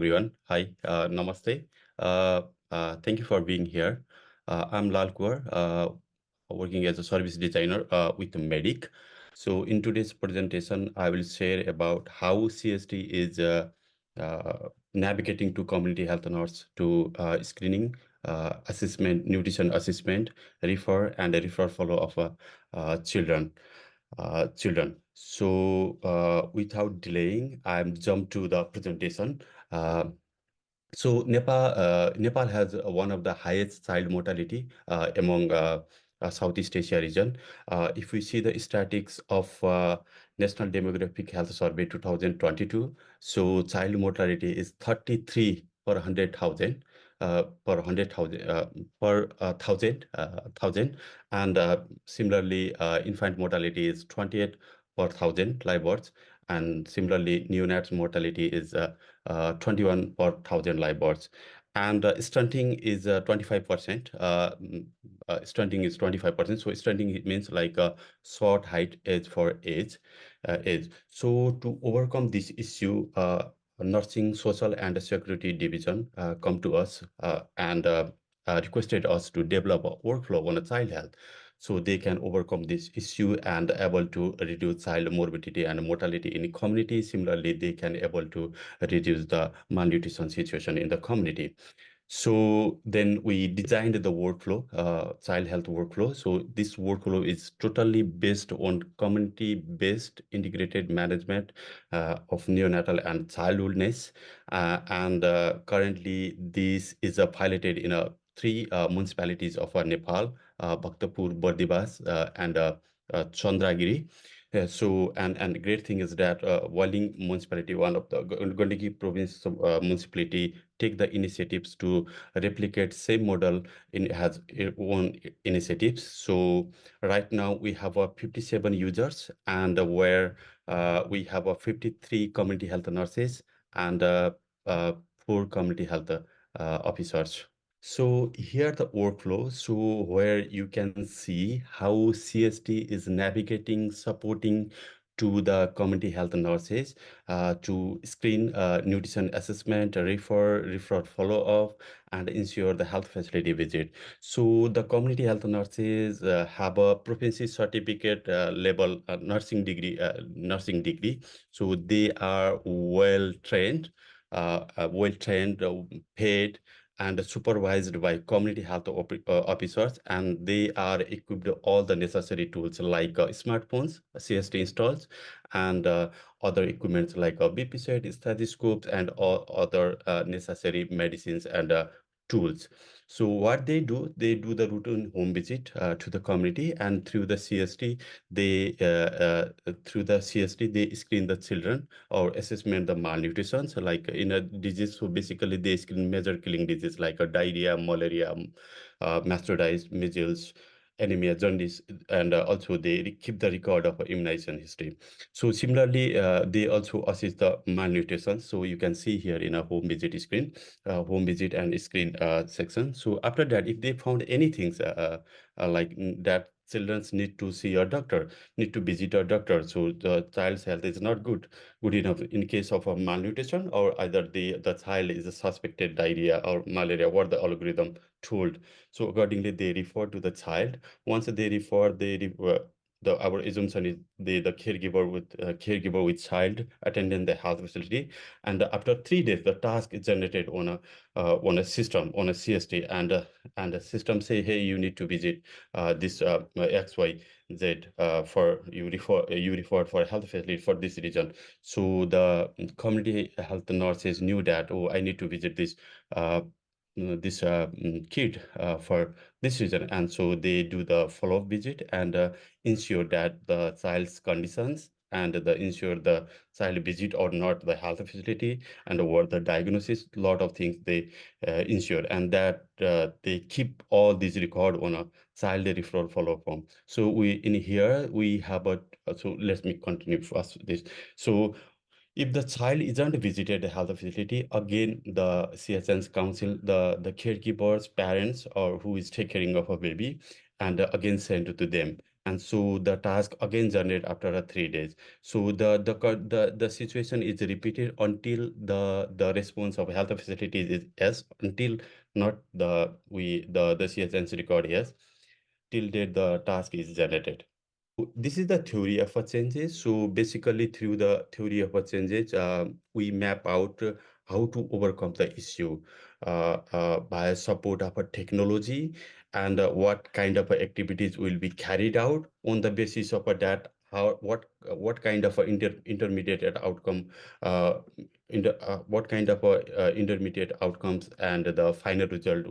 everyone. Hi, namaste. Uh, Thank you for being here. I'm Lal Kaur, working as a service designer with Medic. So in today's presentation, I will share about how CST is navigating to community health nurse to screening, assessment, nutrition assessment, refer, and a refer follow of children. So without delaying, I'm jump to the presentation. Uh, Nepal has one of the highest child mortality among Southeast Asia region. If we see the statistics of National Demographic Health Survey 2022, so child mortality is 33 per 100,000, thousand, and similarly, infant mortality is 28 per thousand live births, and similarly, neonates mortality is 21 per thousand live births. And stunting is 25%. Stunting is 25%. So stunting it means like a short height age for age. So to overcome this issue, Nursing Social and Security Division come to us and requested us to develop a workflow on a child health so they can overcome this issue and able to reduce child morbidity and mortality in community. Similarly, they can able to reduce the malnutrition situation in the community. So then we designed the workflow, child health workflow. So this workflow is totally based on community-based integrated management of neonatal and childhoodness. And currently, this is piloted in three municipalities of Nepal, Bhaktapur, Bardibas, and Chandragiri. And great thing is that Waling municipality, one of the Gandaki province municipality, take the initiatives to replicate same model in has own initiatives. So right now we have 57 users, and where we have 53 community health nurses and 4 community health officers. So here the workflow, so where you can see how CST is navigating, supporting to the community health nurses to screen nutrition assessment, refer follow-up, and ensure the health facility visit. So the community health nurses have a proficiency certificate level nursing degree. So they are well trained, paid, and supervised by community health officers, and they are equipped with all the necessary tools like smartphones, CST installs, and other equipments like BP set, stethoscopes, and all other necessary medicines and tools. So what they do the routine home visit to the community, and through the CST, they screen the children or assessment the malnutrition. So like in a disease, so basically they screen major killing disease like diarrhea, malaria, mastocytosis, measles, anemia, jaundice, and also they keep the record of immunization history. So similarly, they also assist the malnutrition. So you can see here in a home visit and screen section. So after that, if they found anything that children need to see a doctor, need to visit a doctor. So the child's health is not good enough in case of a malnutrition, or either the child is a suspected diarrhea or malaria, what the algorithm told. So accordingly, they refer to the child. Once they refer, our assumption is the caregiver with child attending the health facility, and after 3 days, the task is generated on a system on a CST, and the system say, hey, you need to visit this XYZ for you refer for health facility for this region. So the community health nurses knew that, oh, I need to visit uh, this kid for this reason, and so they do the follow-up visit and ensure that the child's conditions and ensure the child visit or not the health facility and what the diagnosis, lot of things they ensure, and that they keep all these record on a child referral follow-up form. So we in here we have a so let me continue first this. So if the child isn't visited a health facility, again the CHN's council, the caregivers, parents, or who is taking care of a baby, and again send to them. and so the task again generate after 3 days. So the situation is repeated until the response of health facilities is yes, until not the CHNC record yes, till date the task is generated. This is the theory of a changes. So basically, through the theory of a changes, we map out how to overcome the issue by support of a technology, and what kind of activities will be carried out on the basis of a that how what kind of a intermediate outcome uh, what kind of intermediate outcomes and the final result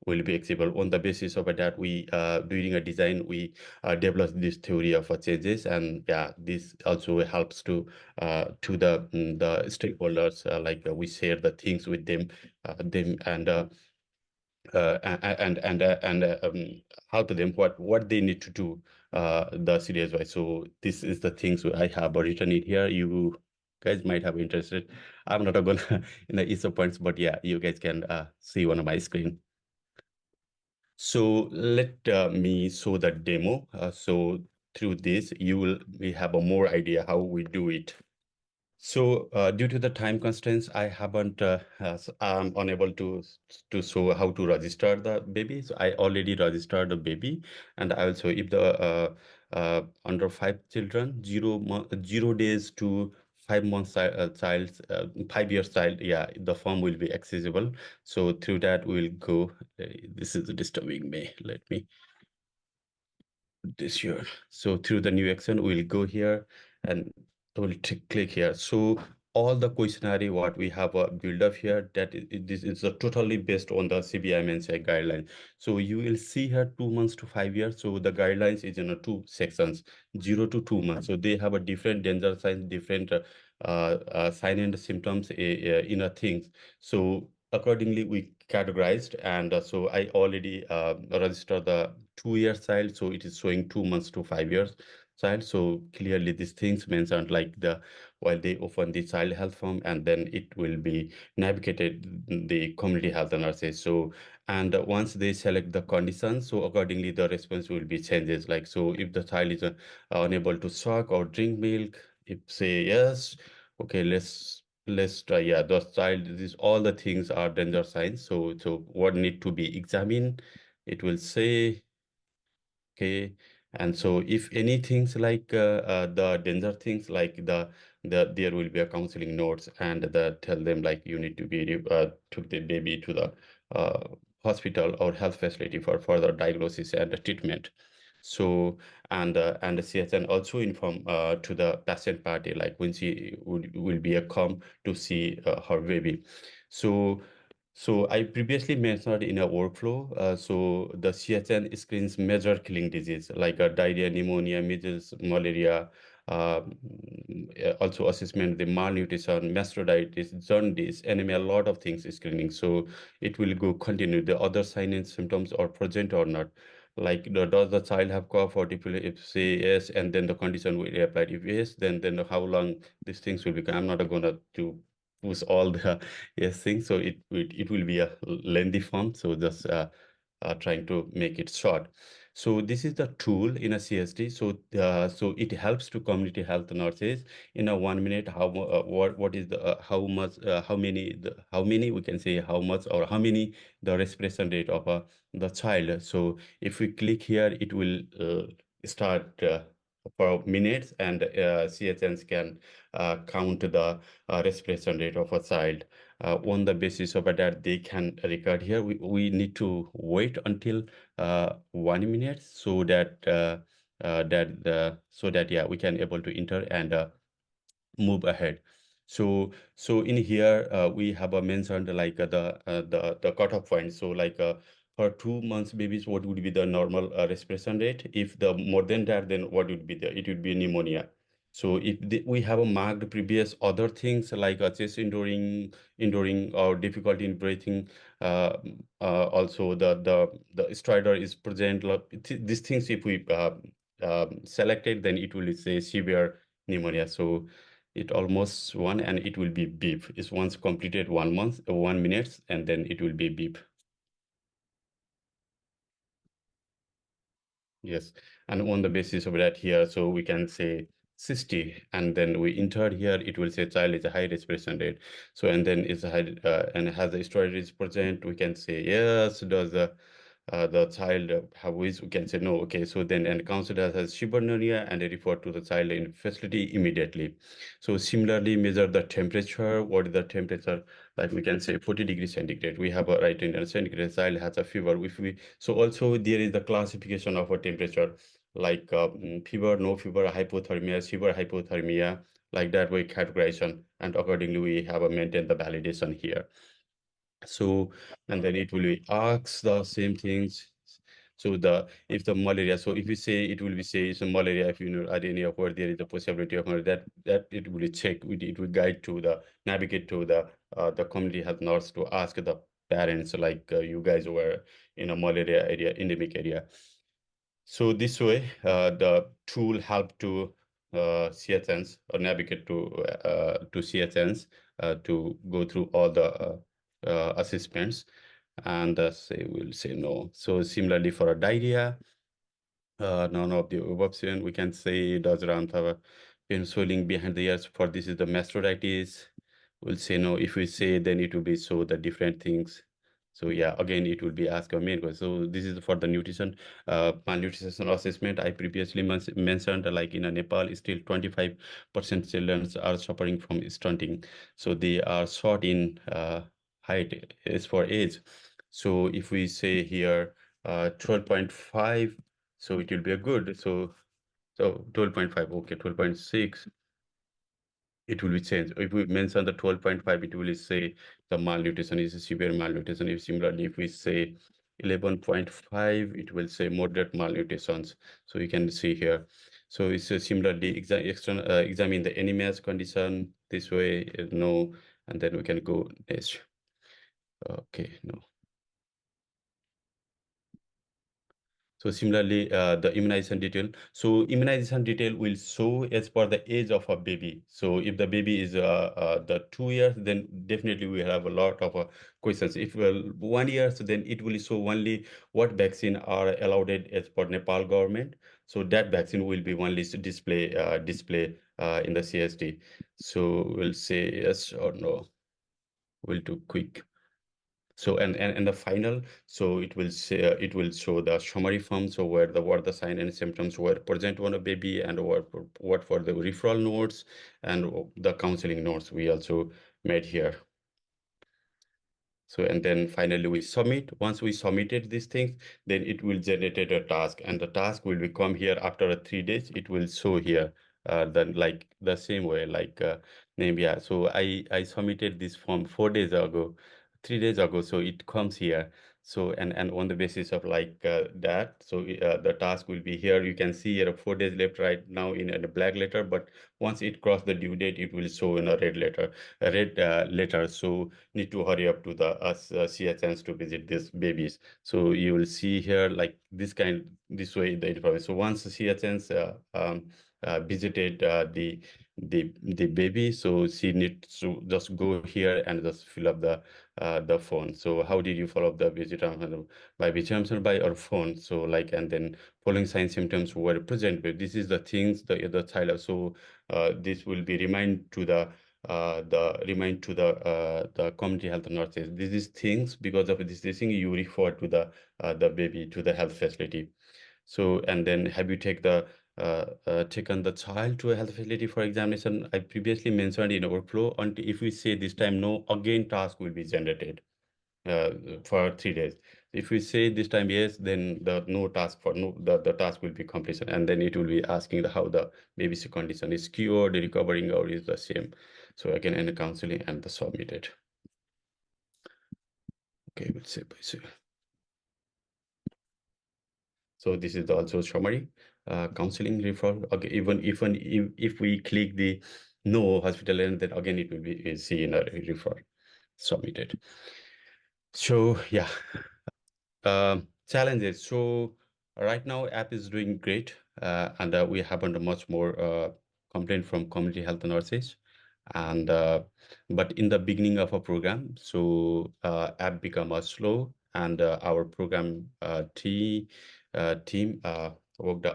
will be achievable. On the basis of that, we during a design we develop this theory of changes, and yeah, this also helps to the stakeholders, like we share the things with them and help them what they need to do the series wise. So this is the things I have written it here. You guys might have interested. I'm not gonna in the each of points, but yeah, you guys can see one of my screen. So let me show the demo. So through this, you will we have a more idea how we do it. So due to the time constraints, I haven't I'm unable to show how to register the baby. So I already registered the baby, and I also if the under 5 children, 0 days to 5 months child, 5 years child, yeah, the form will be accessible. So through that we'll go. This is disturbing me. Let me this year. So through the new action, we'll go here and we'll click here. So all the questionnaire what we have built up here, this is totally based on the CBMNCI guidelines. So you will see here 2 months to 5 years. So the guidelines is in two sections, 0 to 2 months. So they have a different danger signs, different sign and symptoms in a things. So accordingly, we categorized, and so I already registered the 2 year child, so it is showing 2 months to 5 years child. So clearly, these things mentioned like the while they open the child health form, and then it will be navigated the community health nurses. So and once they select the conditions, so accordingly the response will be changes. Like so, if the child is unable to suck or drink milk, if say yes, okay, let's try. Yeah, the child, these all the things are danger signs. So what need to be examined, it will say. Okay, and so if any things like the danger things like there will be a counseling notes, and the tell them like you need to be took the baby to the hospital or health facility for further diagnosis and treatment. So and the CHN also inform to the patient party like when she will be a come to see her baby. So so I previously mentioned in a workflow, so the CHN screens major killing disease like diarrhea, pneumonia, measles, malaria, also assessment the malnutrition, mastocytitis, jaundice, anemia, a lot of things screening. So it will go continue. The other signs and symptoms are present or not. Like does the child have cough or if say yes, and then the condition will be applied. If yes, then how long these things will become. I'm not gonna to push all the yes things. So it will be a lengthy form. So just trying to make it short. So this is the tool in a CSD. So it helps to community health nurses in a 1 minute what is the how much how many we can say how much or how many the respiration rate of the child. So if we click here, it will start for minutes, and CHNs can count the respiration rate of a child. On the basis of that, they can record here. We need to wait until 1 minute so that so that yeah we can able to enter and move ahead. So in here we have mentioned like the cutoff point. So like for 2 months babies, what would be the normal respiration rate? If the more than that, then what would be the it would be pneumonia. So if we have a marked previous other things like chest enduring or difficulty in breathing, also the stridor is present. These things if we selected, then it will say severe pneumonia. So it almost one, and it will be beep. It's once completed 1 month, 1 minute, and then it will be beep. Yes, and on the basis of that here, so we can say 60, and then we entered here, it will say child is a high respiration rate. So, and then is a high, and has the steroid is present, we can say yes. Does the child have wheeze? We can say no. Okay, so then and consider as pneumonia and refer to the child in facility immediately. So similarly, measure the temperature. What is the temperature? Like we can say 40 degrees centigrade. We have a right in centigrade. Child has a fever. If we so also there is the classification of a temperature like fever, no fever, hypothermia, severe hypothermia. Like that we categorization, and accordingly we have a maintain the validation here. So, and then it will be ask the same things. So the if the malaria, so if you say it will be say it's a malaria, if you know at any of where there is a possibility of malaria, that it will check, it will guide to the navigate to the community health nurse to ask the parents like you guys were in a malaria area, endemic area. So this way, the tool help to CHNs or navigate to CHNs to go through all the assessments, and say we'll say no. So similarly for a diarrhea, none of the above option. We can say does around have a pain swelling behind the ears. For this is the mastocytitis. We'll say no. If we say, then it will be so the different things. So yeah, again it will be asked a main question. So this is for the nutrition, malnutrition assessment. I previously mentioned like in Nepal, still 25% children are suffering from stunting. So they are short in height as for age. So if we say here 12.5, so it will be a good. So 12.5, okay, 12.6, it will be changed. If we mention the 12.5, it will say the malnutrition is a severe malnutrition. If similarly, if we say 11.5, it will say moderate malnutrition. So you can see here. So it's similarly examine the anemia's condition this way, no, and then we can go next. Okay, no. So similarly, the immunization detail. So immunization detail will show as per the age of a baby. So if the baby is the 2 years, then definitely we have a lot of questions. If 1 year, so then it will show only what vaccine are allowed as per Nepal government. So that vaccine will be only display in the CSD. So we'll say yes or no. We'll do quick. So and the final, so it will say it will show the summary form. So where the what the sign and symptoms were present on a baby, and what for the referral notes and the counseling notes we also made here. So and then finally we submit. Once we submitted these things, then it will generate a task, and the task will become here after 3 days. It will show here then like the same way like name. Yeah. So I submitted this form 4 days ago, 3 days ago. So it comes here. So and on the basis of like that, so the task will be here. You can see here 4 days left right now in a black letter, but once it cross the due date, it will show in a red letter, letter. So need to hurry up to the see a chance to visit these babies. So you will see here like this way the information. So once see a chance visited the baby, so she needs to just go here and just fill up the phone. So how did you follow up the visit by visitation by or phone? So like and then following signs symptoms were present. But this is the things the child. So this will be remind to the community health nurses. This is things because of this thing you refer to the baby to the health facility. So and then have you taken the child to a health facility for examination? I previously mentioned in our flow. Until if we say this time no, again task will be generated uh, for 3 days. If we say this time yes, then the no task for no the task will be completion, and then it will be asking how the baby's condition is cured, recovering, or is the same. So again, in the counseling and the submitted. Okay, we'll say by say. So this is also summary, counseling referral. Okay, even if we click the no hospital, and then again it will be see in a referral submitted. So yeah, challenges. So right now app is doing great, and we haven't much more complaint from community health nurses, and but in the beginning of a program, so app become slow, and our program team worked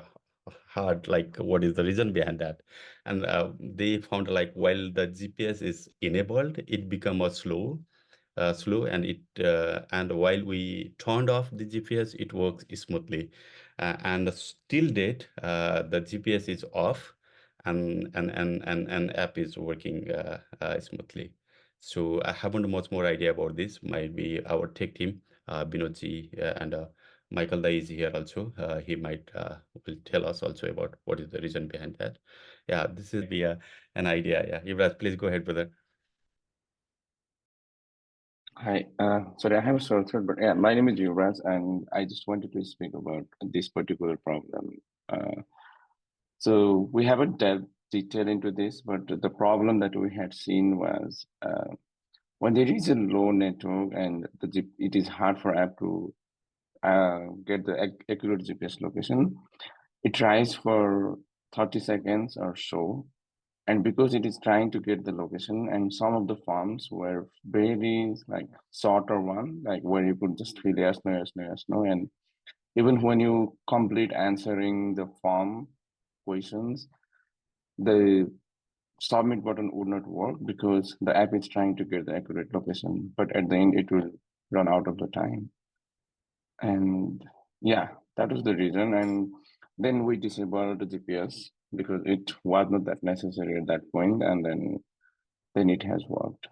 hard, like what is the reason behind that. And they found like while the GPS is enabled, it become a slow, and it and while we turned off the GPS, it works smoothly. And still date, the GPS is off, and app is working smoothly. So I haven't much more idea about this. Might be our tech team, Binodji, and Michael Dai is here also. He might will tell us also about what is the reason behind that. Yeah, this is be an idea. Yeah, Yuvraj, please go ahead, brother. Hi, sorry, I have a sore throat, but yeah, my name is Yuvraj, and I just wanted to speak about this particular problem. Uh, so we haven't delved detail into this, but the problem that we had seen was when there is a low network and it is hard for app to get the accurate GPS location. It tries for 30 seconds or so, and because it is trying to get the location, and some of the forms were very like shorter one, like where you could just fill yes, no, yes, no, yes, no, and even when you complete answering the form questions, the submit button would not work because the app is trying to get the accurate location, but at the end it will run out of the time. And yeah, that was the reason. And then we disabled the GPS because it was not that necessary at that point, and then it has worked.